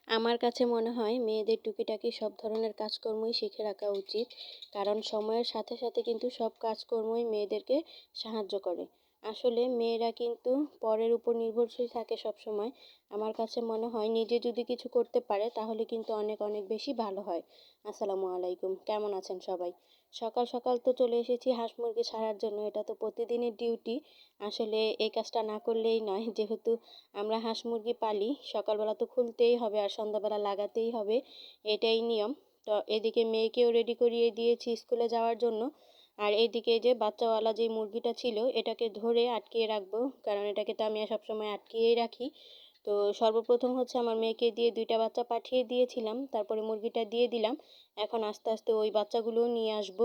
আমার কাছে মনে হয় মেয়েদের টুকিটাকি সব ধরনের কাজকর্মই শিখে রাখা উচিত, কারণ সময়ের সাথে সাথে কিন্তু সব কাজকর্মই মেয়েদেরকে সাহায্য করে। আসলে মেয়েরা কিন্তু পরের উপর নির্ভরশীল থাকে সব সময়। আমার কাছে মনে হয় নিজে যদি কিছু করতে পারে তাহলে কিন্তু অনেক অনেক বেশি ভালো হয়। আসসালামু আলাইকুম, কেমন আছেন সবাই? সকাল সকাল তো চলে এসেছি হাঁস মুরগি ছাড়ার জন্য, এটা তো প্রতিদিনের ডিউটি। আসলে এই কাজটা না করলেই নয়, যেহেতু আমরা হাঁস মুরগি পালি, সকালবেলা তো খুলতেই হবে আর সন্ধ্যাবেলা লাগাতেই হবে, এটাই নিয়ম। তো এদিকে মেয়েকেও রেডি করিয়ে দিয়েছি স্কুলে যাওয়ার জন্য। আর এইদিকে যে বাচ্চাওয়ালা যে মুরগিটা ছিল এটাকে ধরে আটকিয়ে রাখবো, কারণ এটাকে তো আমি সবসময় আটকিয়েই রাখি। তো সর্বপ্রথম হচ্ছে আমার মেয়েকে দিয়ে 2টা বাচ্চা পাঠিয়ে দিয়েছিলাম, তারপরে মুরগিটা দিয়ে দিলাম। এখন আস্তে আস্তে ওই বাচ্চাগুলোও নিয়ে আসবো।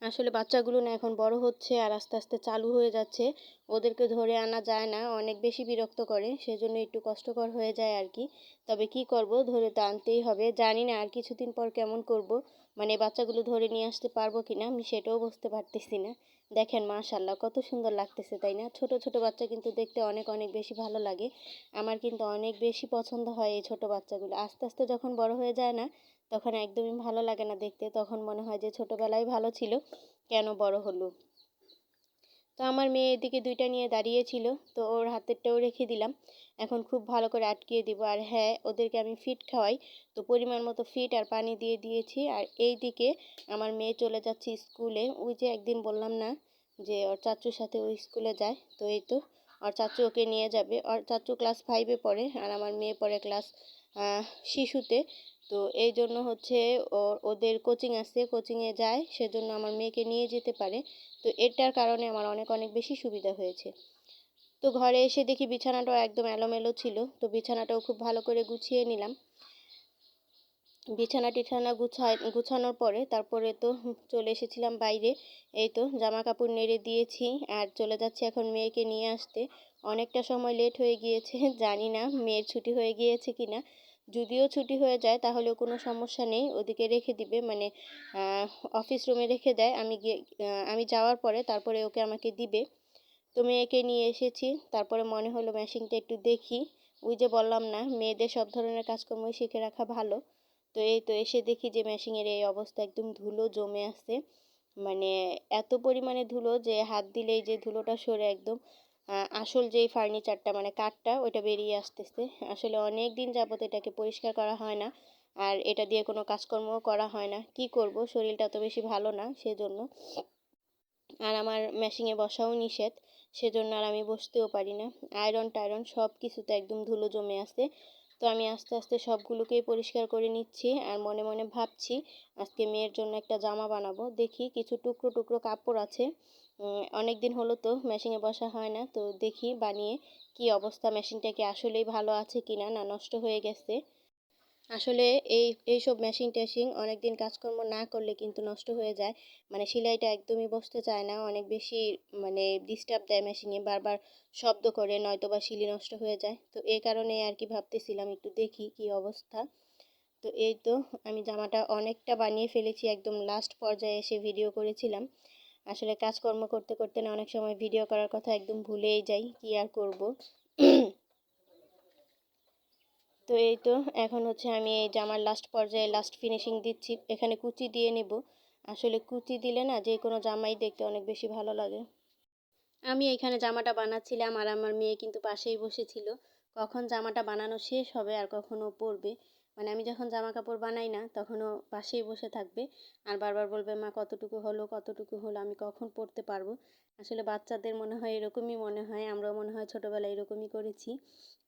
আসলে বাচ্চাগুলো না এখন বড় হচ্ছে আর আস্তে আস্তে চালু হয়ে যাচ্ছে, ওদেরকে ধরে আনা যায় না, অনেক বেশি বিরক্ত করে, সেজন্য একটু কষ্টকর হয়ে যায় আর কি। তবে কি করব, ধরে তো আনতেই হবে। জানি না আর কিছুদিন পর কেমন করব, মানে বাচ্চাগুলো ধরে নিয়ে আসতে পারবো কিনা আমি সেটাও বুঝতে পারতেছি না। দেখেন মাশাল্লাহ কত সুন্দর লাগতেছে, তাই না? ছোট ছোট বাচ্চা কিন্তু দেখতে অনেক অনেক বেশি ভালো লাগে। আমার কিন্তু অনেক বেশি পছন্দ হয় এই ছোট বাচ্চাগুলো। আস্তে আস্তে যখন বড় হয়ে যায় না, তখন একদমই ভালো লাগে না দেখতে, তখন মনে হয় যে ছোটবেলায় ভালো ছিল, কেন বড় হলো। তো আমার মেয়ে এদিকে 2টা নিয়ে দাঁড়িয়েছিল, তো ওর হাতেরটাও রেখে দিলাম। এখন খুব ভালো করে আটকিয়ে দিব। আর হ্যাঁ, ওদেরকে আমি ফিড খাওয়াই, তো পরিমাণ মতো ফিড আর পানি দিয়ে দিয়েছি। আর এই দিকে আমার মেয়ে চলে যাচ্ছে স্কুলে। ওই যে একদিন বললাম না যে ওর চাচুর সাথে ওই স্কুলে যায়, তো এই তো ওর চাচু ওকে নিয়ে যাবে। ওর চাচু ক্লাস 5-এ পড়ে আর আমার মেয়ে পড়ে ক্লাস শিশুতে। তো এই জন্য হচ্ছে ওদের কোচিং আছে, কোচিংয়ে যায়, সেজন্য আমার মেয়েকে নিয়ে যেতে পারে। তো এটার কারণে আমার অনেক অনেক বেশি সুবিধা হয়েছে। তো ঘরে এসে দেখি বিছানাটাও একদম এলোমেলো ছিল, তো বিছানাটাও খুব ভালো করে গুছিয়ে নিলাম। বিছানা টিছানা গুছানোর পরে তারপরে তো চলে এসেছিলাম বাইরে। এই তো জামা কাপড় নেড়ে দিয়েছি আর চলে যাচ্ছি এখন মেয়েকে নিয়ে আসতে। অনেকটা সময় লেট হয়ে গিয়েছে, জানি না মেয়ের ছুটি হয়ে গিয়েছে কিনা। যদিও ছুটি হয়ে যায় তাহলেও কোনো সমস্যা নেই, ওদিকে রেখে দিবে, মানে অফিস রুমে রেখে দেয়। আমি যাওয়ার পরে তারপরে ওকে আমাকে দিবে। তো মেয়েকে নিয়ে এসেছি, তারপরে মনে হলো মেশিনটা একটু দেখি। ওই যে বললাম না, মেয়েদের সব ধরনের কাজকর্মই শিখে রাখা ভালো। তো এই তো এসে দেখি যে মেশিনের এই অবস্থা, একদম ধুলো জমে আছে। মানে এত পরিমাণে ধুলো যে হাত দিলেই যে ধুলোটা সরে একদম আসল যেই ফার্নিচারটা মানে কাঠটা ওইটা বেরিয়ে আসতেছে। আসলে অনেক দিন যাবত এটাকে পরিষ্কার করা হয় না, আর এটা দিয়ে কোনো কাজকর্মও করা হয় না। কি করব, শরীরটা তো বেশি ভালো না সেজন্য। আর আমার মেশিনে বসাও নিষেধ, সেজন্য আর আমি বসতেও পারি না। আয়রন টায়রন সব কিছুতে একদম ধুলো জমে আছে। তো আমি আস্তে আস্তে সবগুলোকেই পরিষ্কার করে নিচ্ছি আর মনে মনে ভাবছি আজকে মেয়ের জন্য একটা জামা বানাবো। দেখি কিছু টুকরো টুকরো কাপড় আছে, অনেক দিন হলো তো মেশিনে বসা হয় না, তো দেখি বানিয়ে কি অবস্থা, মেশিনটা কি আসলেই ভালো আছে কিনা, না নষ্ট হয়ে গেছে। আসলে এইসব মেশিন টেশিন অনেকদিন কাজকর্ম না করলে কিন্তু নষ্ট হয়ে যায়। মানে সেলাইটা একদমই বসতে চায় না, অনেক বেশি মানে ডিস্টার্ব দেয় মেশিনে, বারবার শব্দ করে, নয়তো বা সিলি নষ্ট হয়ে যায়। তো এই কারণে আর কি ভাবতেছিলাম একটু দেখি কি অবস্থা। তো এই তো আমি জামাটা অনেকটা বানিয়ে ফেলেছি, একদম লাস্ট পর্যায়ে এসে ভিডিও করেছিলাম। আসলে কাজকর্ম করতে করতে না অনেক সময় ভিডিও করার কথা একদম ভুলেই যাই, কি আর করব। তো এই তো এখন হচ্ছে আমি এই জামার লাস্ট পর্যায়ে লাস্ট ফিনিশিং দিচ্ছি, এখানে কুচি দিয়ে নেব। আসলে কুচি দিলে না যে কোনো জামাই দেখতে অনেক বেশি ভালো লাগে। আমি এখানে জামাটা বানাচ্ছিলাম আর আমার মেয়ে কিন্তু পাশেই বসেছিল। কখন জামাটা বানানো শেষ হবে আর কখনো পরবে, মানে আমি যখন জামা কাপড় বানাই না তখনও পাশেই বসে থাকবে আর বারবার বলবে মা কতটুকু হলো কতটুকু হলো, আমি কখন পরতে পারবো। আসলে বাচ্চাদের মনে হয় এরকমই মনে হয়, আমরাও মনে হয় ছোটোবেলায় এরকমই করেছি।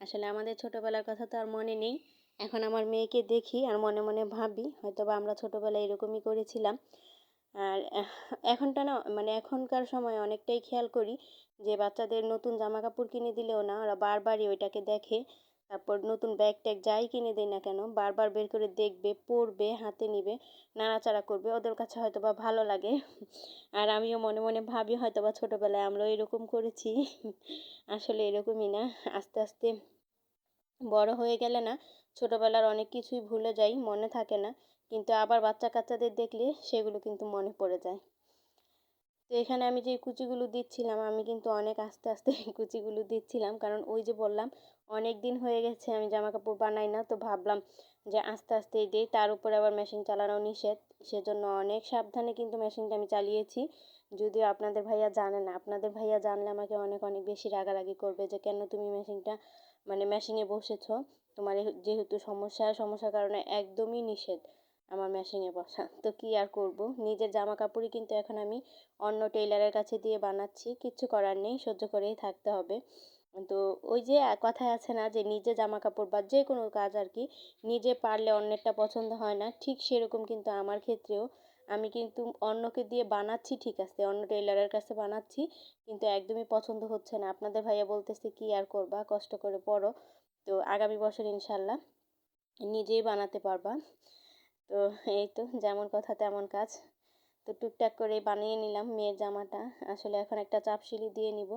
আসলে আমাদের ছোটোবেলার কথা তো আর মনে নেই। এখন আমার মেয়েকে দেখি আর মনে মনে ভাবি হয়তো বা আমরা ছোটোবেলায় এরকমই করেছিলাম। আর এখনটা না, মানে এখনকার সময় অনেকটাই খেয়াল করি যে বাচ্চাদের নতুন জামা কাপড় কিনে দিলেও না ওরা বারবারই ওইটাকে দেখে। তারপর নতুন ব্যাগ ট্যাগ যাই কিনে দেয় না কেন বারবার বের করে দেখবে, পরবে, হাতে নিবে, নাড়াচাড়া করবে, ওদের কাছে হয়তো বা ভালো লাগে। আর আমিও মনে মনে ভাবি হয়তো বা ছোটোবেলায় আমরাও এরকম করেছি। আসলে এরকমই না, আস্তে আস্তে বড় হয়ে গেলে না ছোটোবেলার অনেক কিছুই ভুলে যাই, মনে থাকে না, কিন্তু আবার বাচ্চা কাচ্চাদের দেখলে সেগুলো কিন্তু মনে পড়ে যায়। তো এখানে আমি যে কুচিগুলো দিচ্ছিলাম, আমি কিন্তু অনেক আস্তে আস্তে কুচিগুলো দিচ্ছিলাম, কারণ ওই যে বললাম অনেক দিন হয়ে গেছে আমি জামা কাপড় বানাই না, তো ভাবলাম যে আস্তে আস্তেই দিই। তার উপরে আবার মেশিন চালানো নিষেধ, সেজন্য অনেক সাবধানে কিন্তু মেশিনটা আমি চালিয়েছি। যদিও আপনাদের ভাইয়া জানে না, আপনাদের ভাইয়া জানলে আমাকে অনেক অনেক বেশি রাগারাগি করবে যে কেন তুমি মেশিনটা মেশিনে বসেছো, তোমার যেহেতু সমস্যার কারণে একদমই নিষেধ আমার মেশিনে বসা। তো কি আর করব, নিজের জামা কাপড়ই কিন্তু এখন আমি অন্য টেইলারের কাছে দিয়ে বানাচ্ছি, কিচ্ছু করার নেই, সহ্য করেই থাকতে হবে। তো ওই যে কথায় আছে না যে নিজে জামা কাপড় বা যে কোনো কাজ আর কি নিজে পারলে অন্যেরটা পছন্দ হয় না, ঠিক সেরকম কিন্তু আমার ক্ষেত্রেও আমি কিন্তু অন্যকে দিয়ে বানাচ্ছি, ঠিক আছে অন্য টেইলারের কাছে বানাচ্ছি, কিন্তু একদমই পছন্দ হচ্ছে না। আপনাদের ভাইয়া বলতেছে কি আর করবা, কষ্ট করে পড়ো, তো আগামী বছর ইনশাল্লাহ নিজেই বানাতে পারবা। তো এই তো যেমন কথা তেমন কাজ, তো টুকটাক করে বানিয়ে নিলাম মেয়ের জামাটা। আসলে এখন একটা চাপ সিলি দিয়ে নিব,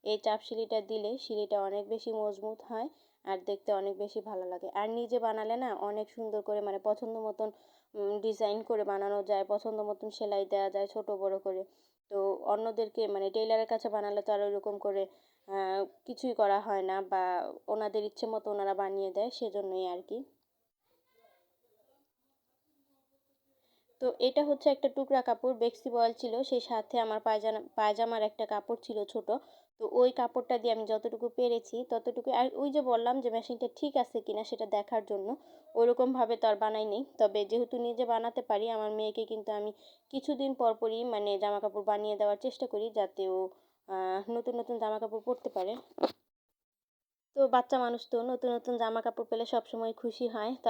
এই চাপ সিলিটা দিলে সিলিটা অনেক বেশি মজবুত হয় আর দেখতে অনেক বেশি ভালো লাগে। আর নিজে বানালে না অনেক সুন্দর করে পছন্দ মতন ডিজাইন করে বানানো যায়, পছন্দ মতন সেলাই দেওয়া যায় ছোট বড় করে। তো অন্যদেরকে টেইলারের কাছে বানালে তো আর ওইরকম করে কিছুই করা হয় না, বা ওনাদের ইচ্ছে মতো ওনারা বানিয়ে দেয়, সেজন্যই আর কি। তো এটা হচ্ছে একটা টুকরা কাপড়, বেক্সি বয়েল ছিল, সেই সাথে আমার পায়জামার একটা কাপড় ছিল ছোট। তো ওই কাপড়টা দিয়ে আমি যতটুকু পেরেছি ততটুকু, আর ওই যে বললাম যে মেশিনটা ঠিক আছে কিনা সেটা দেখার জন্য ওরকমভাবে তো আর বানাই নেই। তবে যেহেতু নিজে বানাতে পারি, আমার মেয়েকে কিন্তু আমি কিছুদিন পর পরই জামা কাপড় বানিয়ে দেওয়ার চেষ্টা করি, যাতে ও নতুন নতুন জামা কাপড় পরতে পারে। তো বাচ্চা মানুষ তো নতুন নতুন জামা কাপড় পেলে সবসময় খুশি হয়। তো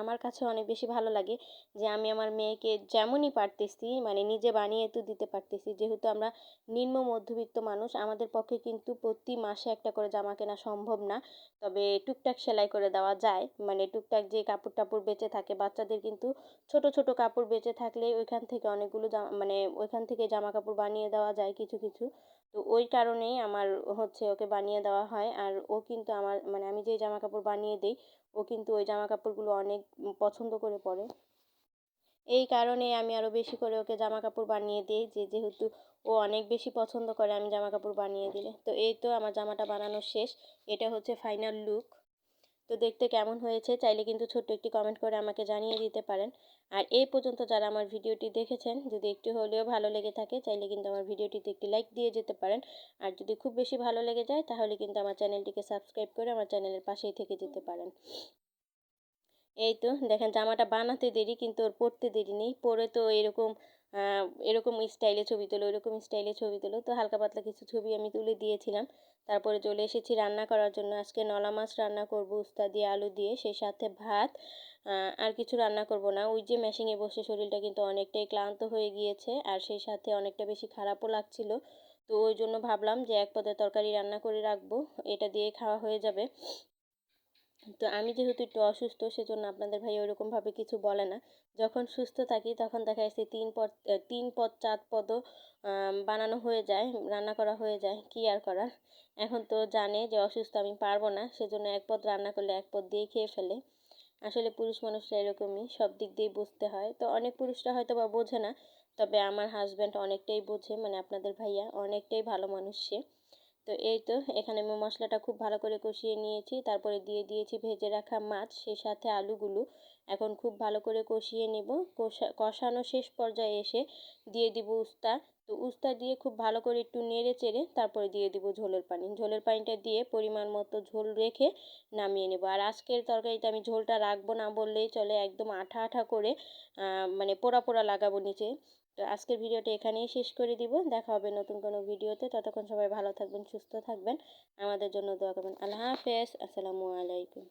আমার কাছে অনেক বেশি ভালো লাগে যে আমি আমার মেয়েকে যেমনই পারতেছি নিজে বানিয়ে তো দিতে পারতেছি। যেহেতু আমরা নিম্ন মধ্যবিত্ত মানুষ, আমাদের পক্ষে কিন্তু প্রতি মাসে একটা করে জামা কেনা সম্ভব না। তবে টুকটাক সেলাই করে দেওয়া যায়, টুকটাক যে কাপড় টাপড় বেঁচে থাকে বাচ্চাদের, কিন্তু ছোট ছোট কাপড় বেঁচে থাকলে ওইখান থেকে অনেকগুলো ওইখান থেকে জামা কাপড় বানিয়ে দেওয়া যায় কিছু কিছু। তো ওই কারণেই আমার হচ্ছে ওকে বানিয়ে দেওয়া হয়। আর ও কিন্তু আমার আমি যেই জামা কাপড় বানিয়ে দিই, ও কিন্তু ওই জামা কাপড়গুলো অনেক পছন্দ করে পরে। এই কারণে আমি আরও বেশি করে ওকে জামা কাপড় বানিয়ে দিই, যেহেতু ও অনেক বেশি পছন্দ করে আমি জামা কাপড় বানিয়ে দিলে। তো এই তো আমার জামাটা বানানো শেষ, এটা হচ্ছে ফাইনাল লুক। তো দেখতে কেমন হয়েছে চাইলে কিন্তু ছোট্ট একটি কমেন্ট করে আমাকে জানিয়ে দিতে পারেন। আর এই পর্যন্ত যারা আমার ভিডিওটি দেখেছেন, যদি একটু হলেও ভালো লেগে থাকে চাইলে কিন্তু আমার ভিডিওটিতে একটি লাইক দিয়ে যেতে পারেন। আর যদি খুব বেশি ভালো লেগে যায় তাহলে কিন্তু আমার চ্যানেলটিকে সাবস্ক্রাইব করে আমার চ্যানেলের পাশেই থেকে যেতে পারেন। এই তো দেখেন জামাটা বানাতে দেরি কিন্তু ওর পরতে দেরি নেই, পরে তো এরকম স্টাইলে ছবি তোলো, এরকম স্টাইলে ছবি তোলো। তো হালকা পাতলা কিছু ছবি আমি তুলে দিয়েছিলাম। তারপরে চলে এসেছি রান্না করার জন্য। আজকে নলা মাছ রান্না করব উস্তা দিয়ে আলু দিয়ে, সেই সাথে ভাত। আর কিছু রান্না করব না, ওই যে মেশিনে বসে শরীরটা কিন্তু অনেকটাই ক্লান্ত হয়ে গিয়েছে, আর সেই সাথে অনেকটা বেশি খারাপও লাগছিল। তো ওই জন্য ভাবলাম যে এক পদের তরকারি রান্না করে রাখবো, এটা দিয়ে খাওয়া হয়ে যাবে। তো আমি যেহেতু একটু অসুস্থ, সেজন্য আপনাদের ভাই ওরকমভাবে কিছু বলে না। যখন সুস্থ থাকি তখন দেখা যাচ্ছে 3 পদ 4 পদও বানানো হয়ে যায়, রান্না করা হয়ে যায়, কি আর করার। এখন তো জানে যে অসুস্থ আমি পারবো না, সেজন্য 1 পদ রান্না করলে 1 পদ দিয়েই খেয়ে ফেলে। আসলে পুরুষ মানুষরা এরকমই, সব দিক দিয়ে বুঝতে হয়। তো অনেক পুরুষরা হয়তো বা বোঝে না, তবে আমার হাজব্যান্ড অনেকটাই বোঝে, আপনাদের ভাইয়া অনেকটাই ভালো মানুষ সে। তো এই তো এখানে আমি মশলাটা খুব ভালো করে কষিয়ে নিয়েছি, তারপরে দিয়ে দিয়েছি ভেজে রাখা মাছ, সেই সাথে আলুগুলো। এখন খুব ভালো করে কষিয়ে নেব। কষানো শেষ পর্যায়ে এসে দিয়ে দিব উস্তা। তো উস্তা দিয়ে খুব ভালো করে একটু নেড়ে চেড়ে তারপরে দিয়ে দিব ঝোলের পানি। ঝোলের পানিটা দিয়ে পরিমাণ মতো ঝোল রেখে নামিয়ে নেব। আর আজকের তরকারিতে আমি ঝোলটা রাখবো না বললেই চলে, একদম আঠা আঠা করে পোড়া পোড়া লাগাবো নিচে। তো আজকের ভিডিওটা এখানেই শেষ করে দিব, দেখা হবে নতুন কোনো ভিডিওতে। ততক্ষণ সবাই ভালো থাকবেন, সুস্থ থাকবেন, আমাদের জন্য দোয়া করবেন। আল্লাহ হাফেজ, আসসালামু আলাইকুম।